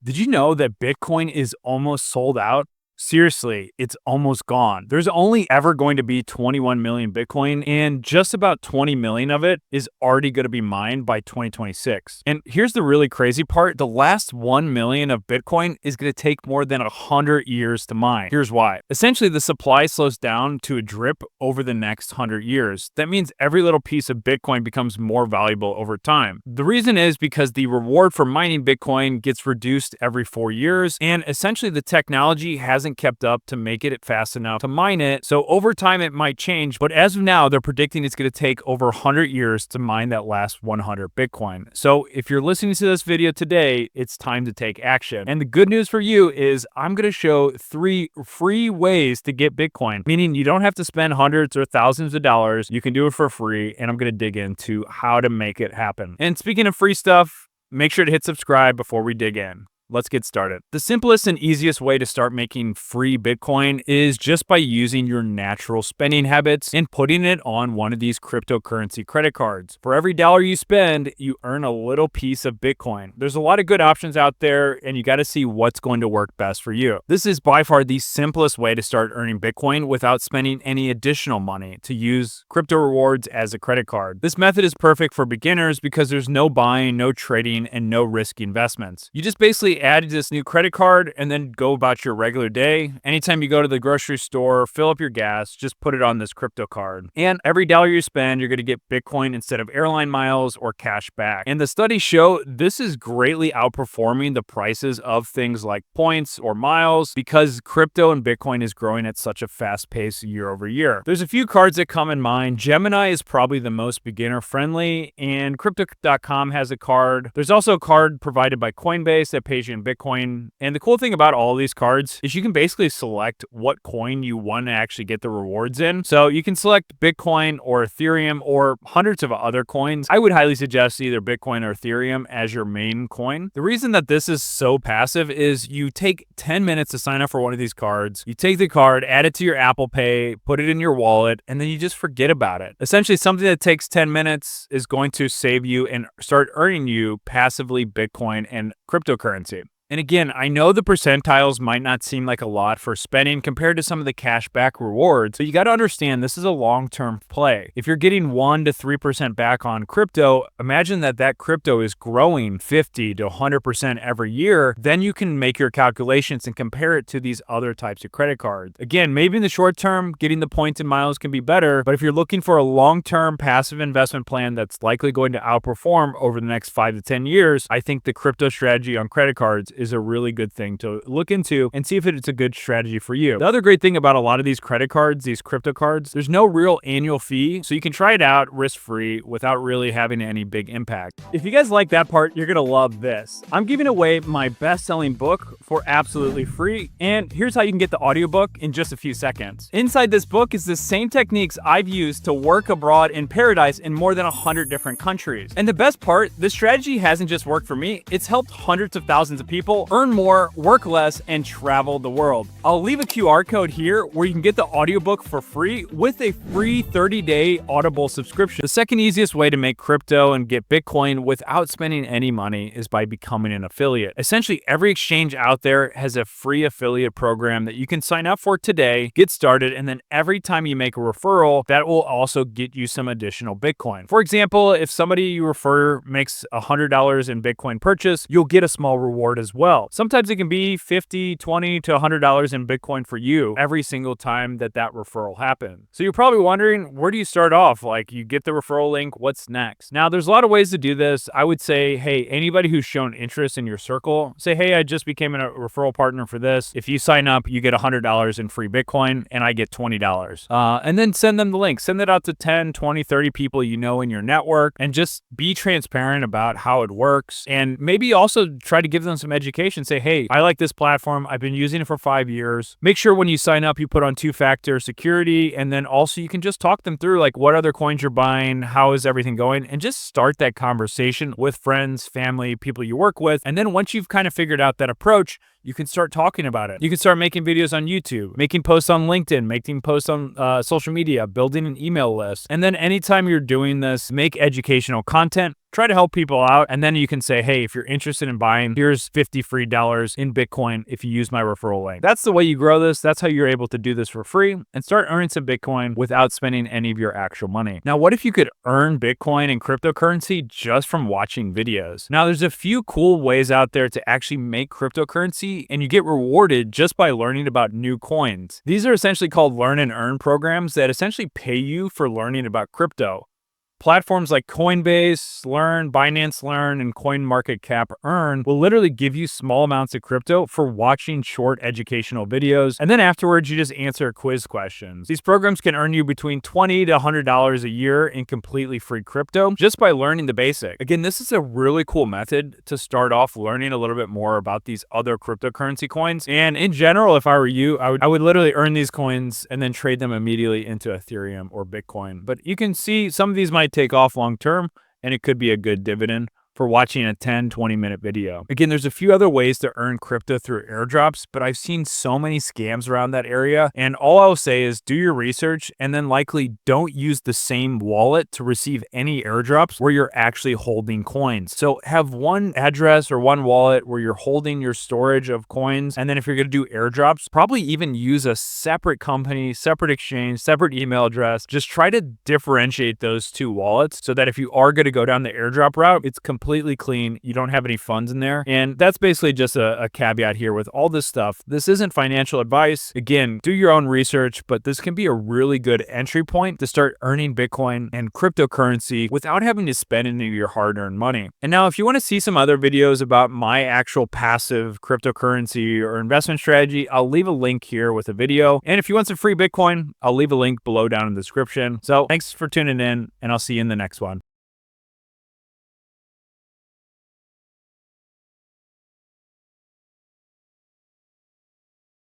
Did you know that Bitcoin is almost sold out? Seriously, it's almost gone. There's only ever going to be 21 million Bitcoin, and just about 20 million of it is already going to be mined by 2026. And here's the really crazy part. The last 1 million of Bitcoin is going to take more than 100 years to mine. Here's why. Essentially, the supply slows down to a drip over the next 100 years. That means every little piece of Bitcoin becomes more valuable over time. The reason is because the reward for mining Bitcoin gets reduced every 4 years, and essentially the technology hasn't kept up to make it fast enough to mine it. So over time it might change, but as of now they're predicting it's going to take over 100 years to mine that last 100 Bitcoin. So if you're listening to this video today, it's time to take action. And the good news for you is I'm going to show 3 free ways to get Bitcoin, meaning you don't have to spend hundreds or thousands of dollars. You can do it for free, and I'm going to dig into how to make it happen. And speaking of free stuff, make sure to hit subscribe before we dig in. Let's get started. The simplest and easiest way to start making free Bitcoin is just by using your natural spending habits and putting it on one of these cryptocurrency credit cards. For every dollar you spend, you earn a little piece of Bitcoin. There's a lot of good options out there, and you got to see what's going to work best for you. This is by far the simplest way to start earning Bitcoin without spending any additional money, to use crypto rewards as a credit card. This method is perfect for beginners because there's no buying, no trading, and no risky investments. You just basically add this new credit card and then go about your regular day. Anytime you go to the grocery store, fill up your gas, just put it on this crypto card. And every dollar you spend, you're going to get Bitcoin instead of airline miles or cash back. And the studies show this is greatly outperforming the prices of things like points or miles because crypto and Bitcoin is growing at such a fast pace year over year. There's a few cards that come in mind. Gemini is probably the most beginner friendly, and Crypto.com has a card. There's also a card provided by Coinbase that pays you in Bitcoin. And the cool thing about all these cards is you can basically select what coin you want to actually get the rewards in. So you can select Bitcoin or Ethereum or hundreds of other coins. I would highly suggest either Bitcoin or Ethereum as your main coin. The reason that this is so passive is you take 10 minutes to sign up for one of these cards. You take the card, add it to your Apple Pay, put it in your wallet, and then you just forget about it. Essentially, something that takes 10 minutes is going to save you and start earning you passively Bitcoin and cryptocurrency. And again, I know the percentiles might not seem like a lot for spending compared to some of the cashback rewards, but you got to understand this is a long-term play. If you're getting 1 to 3% back on crypto, imagine that crypto is growing 50 to 100% every year. Then you can make your calculations and compare it to these other types of credit cards. Again, maybe in the short term, getting the points and miles can be better, but if you're looking for a long-term passive investment plan that's likely going to outperform over the next 5 to 10 years, I think the crypto strategy on credit cards is a really good thing to look into and see if it's a good strategy for you. The other great thing about a lot of these credit cards, these crypto cards, there's no real annual fee, so you can try it out risk-free without really having any big impact. If you guys like that part, you're gonna love this. I'm giving away my best-selling book for absolutely free, and here's how you can get the audiobook in just a few seconds. Inside this book is the same techniques I've used to work abroad in paradise in more than 100 different countries. And the best part, this strategy hasn't just worked for me, it's helped hundreds of thousands of people earn more, work less, and travel the world. I'll leave a QR code here where you can get the audiobook for free with a free 30-day Audible subscription. The second easiest way to make crypto and get Bitcoin without spending any money is by becoming an affiliate. Essentially, every exchange out there has a free affiliate program that you can sign up for today, get started, and then every time you make a referral, that will also get you some additional Bitcoin. For example, if somebody you refer makes $100 in Bitcoin purchase, you'll get a small reward as well. Sometimes it can be $50, $20 to $100 in Bitcoin for you every single time that referral happens. So you're probably wondering, where do you start off? Like, you get the referral link, what's next? Now, there's a lot of ways to do this. I would say, hey, anybody who's shown interest in your circle, say, hey, I just became a referral partner for this. If you sign up, you get $100 in free Bitcoin, and I get $20. And then send them the link. Send it out to 10, 20, 30 people you know in your network, and just be transparent about how it works. And maybe also try to give them some education. Say, hey, I like this platform. I've been using it for 5 years. Make sure when you sign up, you put on 2-factor security. And then also you can just talk them through like what other coins you're buying, how is everything going, and just start that conversation with friends, family, people you work with. And then once you've kind of figured out that approach, you can start talking about it. You can start making videos on YouTube, making posts on LinkedIn, making posts on social media, building an email list. And then anytime you're doing this, make educational content. try to help people out. And then you can say, hey, if you're interested in buying, here's $50 free in Bitcoin if you use my referral link. That's the way you grow this. That's how you're able to do this for free and start earning some Bitcoin without spending any of your actual money. Now, what if you could earn Bitcoin and cryptocurrency just from watching videos? Now, there's a few cool ways out there to actually make cryptocurrency, and you get rewarded just by learning about new coins. These are essentially called learn and earn programs that essentially pay you for learning about crypto. Platforms like Coinbase, Learn, Binance Learn, and CoinMarketCap Earn will literally give you small amounts of crypto for watching short educational videos, and then afterwards you just answer quiz questions. These programs can earn you between $20 to $100 a year in completely free crypto just by learning the basic. Again, this is a really cool method to start off learning a little bit more about these other cryptocurrency coins. And in general, if I were you, I would literally earn these coins and then trade them immediately into Ethereum or Bitcoin. But you can see some of these might take off long term, and it could be a good dividend for watching a 10-20 minute video. Again, there's a few other ways to earn crypto through airdrops, but I've seen so many scams around that area. And all I'll say is do your research and then likely don't use the same wallet to receive any airdrops where you're actually holding coins. So have one address or one wallet where you're holding your storage of coins. And then if you're going to do airdrops, probably even use a separate company, separate exchange, separate email address. Just try to differentiate those two wallets so that if you are going to go down the airdrop route, it's completely clean. You don't have any funds in there. And that's basically just a caveat here with all this stuff. This isn't financial advice. Again, do your own research, but this can be a really good entry point to start earning Bitcoin and cryptocurrency without having to spend any of your hard-earned money. And now, if you want to see some other videos about my actual passive cryptocurrency or investment strategy, I'll leave a link here with a video. And if you want some free Bitcoin, I'll leave a link below down in the description. So thanks for tuning in, and I'll see you in the next one.